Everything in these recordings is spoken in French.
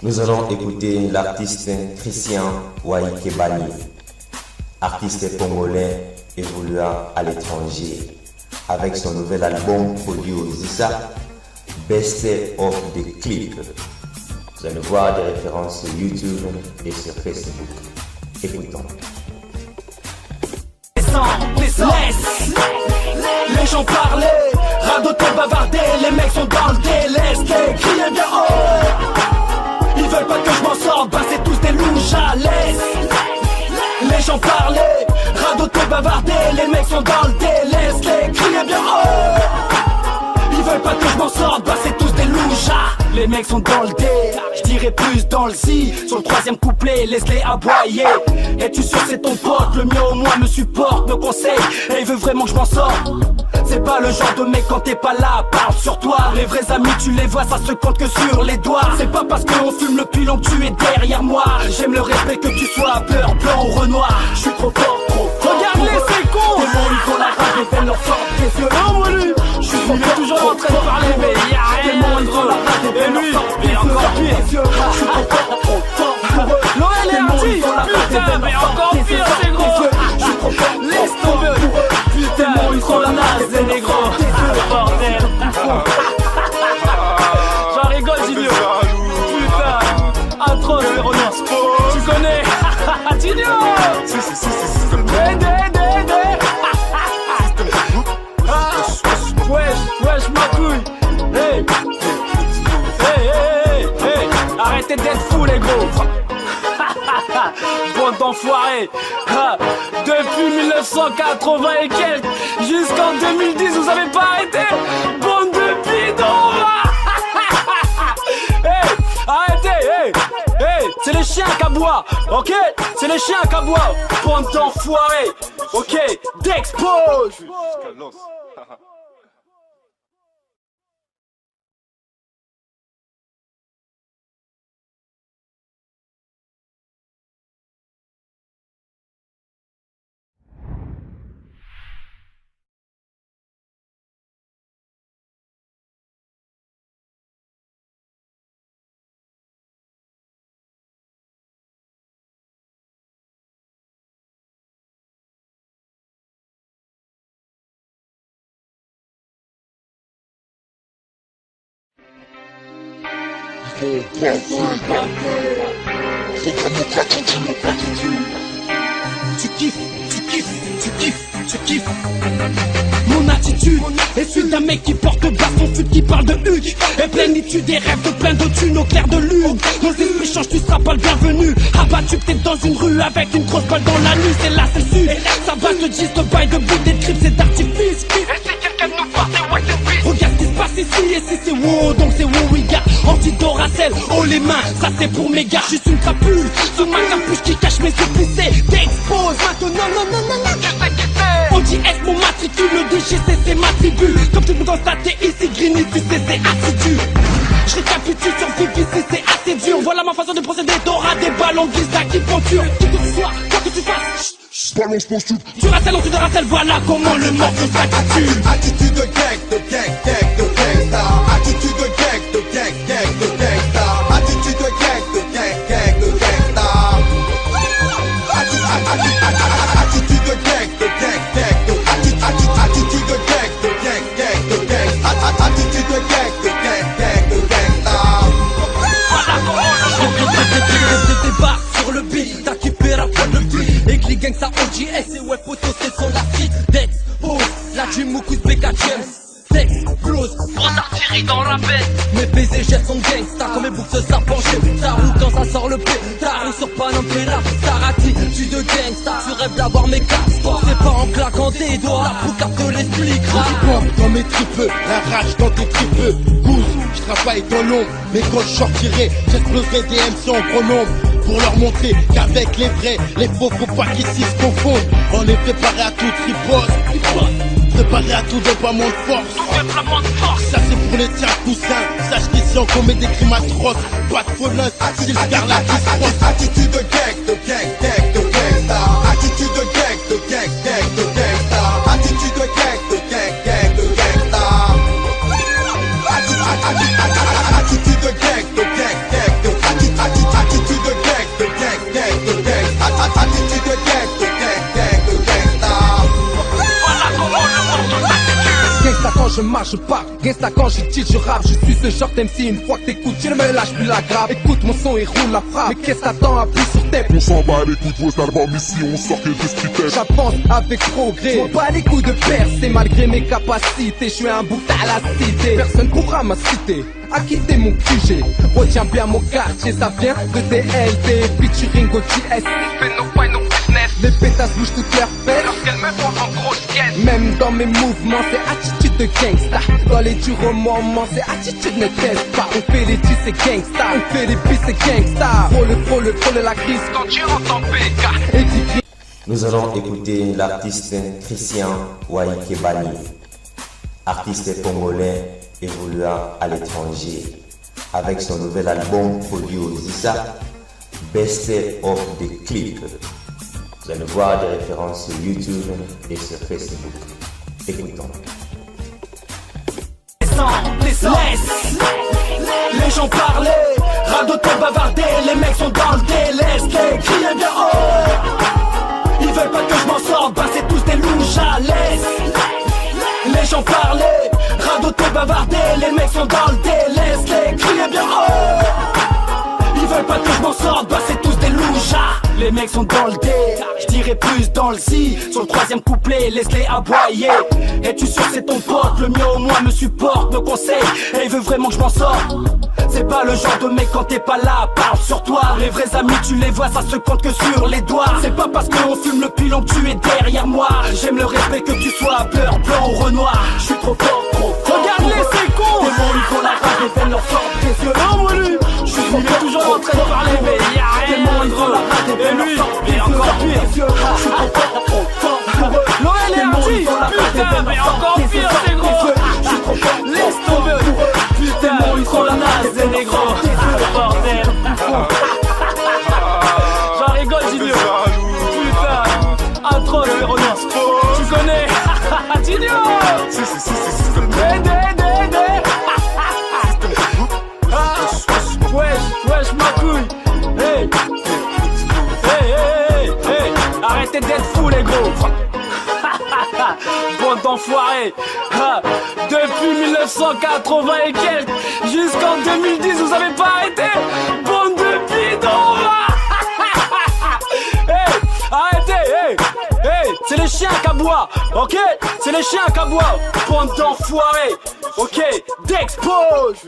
Nous allons écouter l'artiste Christian Waikebani, artiste congolais évoluant à l'étranger, avec son nouvel album produit au Zissa, Best of the Clip. Vous allez voir des références sur YouTube et sur Facebook. Écoutons. Laisse les gens parler, radoter, bavarder, les mecs sont dans le délesté, criez bien haut. Ils veulent pas que je m'en sorte, bah c'est tous des louches, laisse les gens parler, radoter, bavarder, les mecs sont dans le délesté, criez bien haut. Ils veulent pas que je m'en sorte, bah c'est tous des louches. Les mecs sont dans le dé, je dirais plus dans le si. Sur le troisième couplet, laisse-les aboyer. Es-tu sûr c'est ton pote, le mien au moins me supporte, me conseille, et il veut vraiment que je m'en sorte. C'est pas le genre de mec quand t'es pas là, parle sur toi. Les vrais amis tu les vois, ça se compte que sur les doigts. C'est pas parce qu'on fume le pilon que tu es derrière moi. J'aime le respect que tu sois beurre, blanc ou renoir. Je suis trop fort, trop fort. Regarde-les ces cons. Des mots ils font la rage, les peines leur sortent des yeux. Non moi lui, je suis toujours en train de parler mais y'a rien. Des mots ils font la rage, des peines leur sortent des yeux. Je suis trop fort, trop fort. Noël et Artie, putain mais encore pire c'est gros. Je suis trop fort, laisse tomber. Putain, ils sont la naze, les négros. Bordel. J'en rigole, Ginio. Putain, atroce, les renards. Tu connais. Ginio. Wesh, ma couille. Hey. Arrêtez d'être fous, les gros. Bande d'enfoirés. Depuis 1980 et quelques jusqu'en 2010 vous avez pas arrêté. Bande de bidons. Hey, arrêtez. Hey, c'est les chiens qui aboient. Ok, c'est les chiens qui aboient. Bande d'enfoirés. Ok, d'expose. Tu kiffes. Mon attitude est celle d'un mec qui porte baston, fut qui parle de Hugues. Et plénitude des rêves de plein de thunes au clair de lune. Nos esprits changent, tu seras pas le bienvenu. Abattu que t'es dans une rue avec une grosse balle dans la nuit, c'est là, c'est le sud. Ça base de 10 de bail de but, des trips, c'est d'artifice. Et si quelqu'un nous force, c'est ouais, c'est regarde ce qui se passe ici, et si c'est wow, donc c'est wow, oui, gars. Anti-Doracel, oh les mains, ça c'est pour mes gars. Juste une crapule, sous ma capuche qui cache mes épicés. T'expose maintenant, non. On dit est mon matricule, le DGC c'est ma tribu. Comme tu peux constater ici, Green, tu sais c'est assidu. Je récapitule sur VPC, c'est assez dur. Voilà ma façon de procéder, t'auras des ballons guise d'acupuncture. Qui que tu sois, quoi que tu fasses, balance ton stup. Tu racelles, tu te racelles, voilà comment le morceau s'attitule. Attitude de gang, de gangsta. Attitude de gang, de gangsta. Attitude de gang, de gangsta. Attitude de gang, de attitude de gang, de gangsta. Attitude de gang, de gangsta. Voilà comment je débarque sur le beat. T'as kiffé la pointe de beat. Écrit gangsta OGS et ouais photo c'est sur la street. Dex, pose, la Jim Moukous, Becca James. Dex, close, grosse artillerie dans la bête. Mes baisers jettent son gangsta comme mes boucles se pencher. Ça roule quand ça sort le pétard. On sort pas non plus là. Star attitude de gangsta. Tu rêves d'avoir mes casques. C'est pas en claquant des doigts. La poucave te l'expliquera. Tu portes dans mes tripeux, la rage dans tes tripeux. Goose, je travaille dans l'ombre. Mais quand je sortirai, j'exploserai des MC en gros nombre. Pour leur montrer qu'avec les vrais, les faux, faut pas qu'ils s'y se confondent. On est préparé à toute riposte. Préparé à tout déploiement de force. Ça c'est pour les tiens coussins. Sache qu'ici on commet des crimes atroces. Pas de folie, style Scarlatti. Attitude de gang, de gangsta. Attitude de gang, de gangsta. Attitude de gang, de gangsta. Attitude de gang, de gangsta. je marche, je pars. Gangsta quand je chill, je rappe. Je suis ce genre d'MC, une fois que t'écoutes, tu ne me lâches plus la grappe. Écoute mon son et roule la frappe. Mais qu'est-ce t'attends, appuie sur tes. On s'en bat les coups de vos albums ici, on sort que des street. J'avance avec progrès, je pas les coups de percer. Malgré mes capacités, je suis un bout à la cité. Personne pourra m'inciter à quitter mon QG. Retiens bien mon quartier, ça vient de DLD. Featuring OGS. Les pétasses bougent toutes leurs fesses lorsqu'elles me font en grosse caisse. Même dans mes mouvements, c'est attitude de gangsta. Dans les durs moments, c'est attitude ne teste pas. On fait les tirs, c'est gangsta. On fait les pistes, c'est gangsta. Frôle la crise quand tu entends PK. Nous allons écouter l'artiste Christian Waikebani, artiste congolais évoluant à l'étranger, avec son nouvel album produit au Zissa, Best of the Clip. Vous allez voir des références sur YouTube et sur Facebook. Écoutons. Laisse les gens parler, radoter, bavarder, les mecs sont dans le délesté, criez bien haut. Ils veulent pas que je m'en sorte, bah c'est tous des louches, laisse les gens parler, radoter, bavarder, les mecs sont dans le délesté, criez bien haut. Ils veulent pas que je m'en sorte, bah c'est tous des louchas. Les mecs sont dans le dé, je dirais plus dans le si. Sur le troisième couplet, laisse-les aboyer. Es-tu sûr c'est ton pote, le mien au moins me supporte, me conseille, et il veut vraiment que je m'en sorte. C'est pas le genre de mec quand t'es pas là, parle sur toi. Les vrais amis tu les vois, ça se compte que sur les doigts. C'est pas parce qu'on fume le pilon que tu es derrière moi. J'aime le respect que tu sois beurre, blanc ou renoir. Je suis trop fort, trop fort. Regarde-les c'est con. Des mots ils font la rage et viennent leur sorte des yeux. Non moi lui, je suis trop fort, toujours en train de parler mais y'a rien. Des mots ils font la rage et viennent leur sorte des yeux. Encore pire, je suis trop fort. L'OLRG, putain mais encore pire c'est gros. Je suis trop fort, laisse tomber. Putain, trop la naze, c'est négro. Bordel. J'en rigole, Junior. Putain, atroce, les renards. Tu connais Junior. Wesh, ma couille. Hey. Arrêtez d'être fous, les gros. Bande d'enfoirés. Depuis 1980 et quelques jusqu'en 2010 vous avez pas arrêté. Bande de bidons. Hey, arrêtez. Hey, c'est les chiens qu'aboient. Ok, c'est les chiens qu'aboient. Bande d'enfoirés. Ok, d'expose.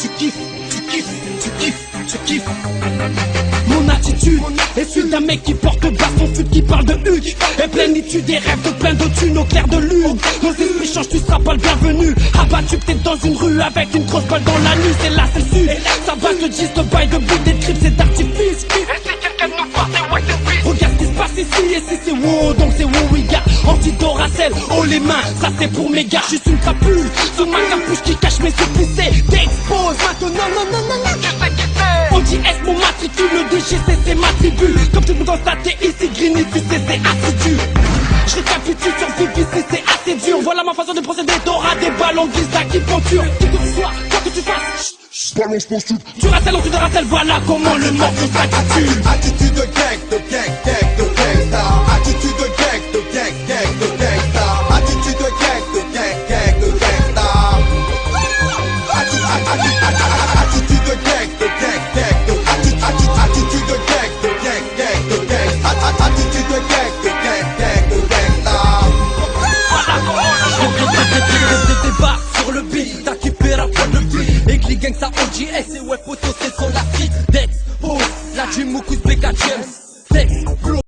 Tu kiffes. Mon attitude est celle d'un mec qui porte baston, fut qui parle de Hugues. Et plénitude des rêves de plein de thunes au clair de lune. Nos esprits changent, tu seras pas le bienvenu. Abattu peut-être dans une rue avec une grosse balle dans la nuit, c'est là, c'est sûr. Ça va de 10 de bail, de but, des trips, c'est d'artifice. Et si quelqu'un nous voit, c'est ouais, c'est regarde ce qui se passe ici, et si c'est wow, donc c'est wow, oui, gars. Anti-Doracel, oh les mains, ça c'est pour mes gars, juste une crapule. Sous ma capuche qui cache mes épicés. T'expose maintenant, non, je sais qui c'est. OGS, mon matricule, le DGC, c'est ma tribu. Comme tu peux constater ici, Greeny, tu sais, c'est assidu. Je récapitule sur VBC, c'est assez dur. Voilà ma façon de procéder, t'auras des ballons visa qui ponturent. Qui que ce soit, quoi que tu fasses, balance ton sud. Tu racelles, on te racelle, voilà comment le morceau s'intitule. Attitude de gang, de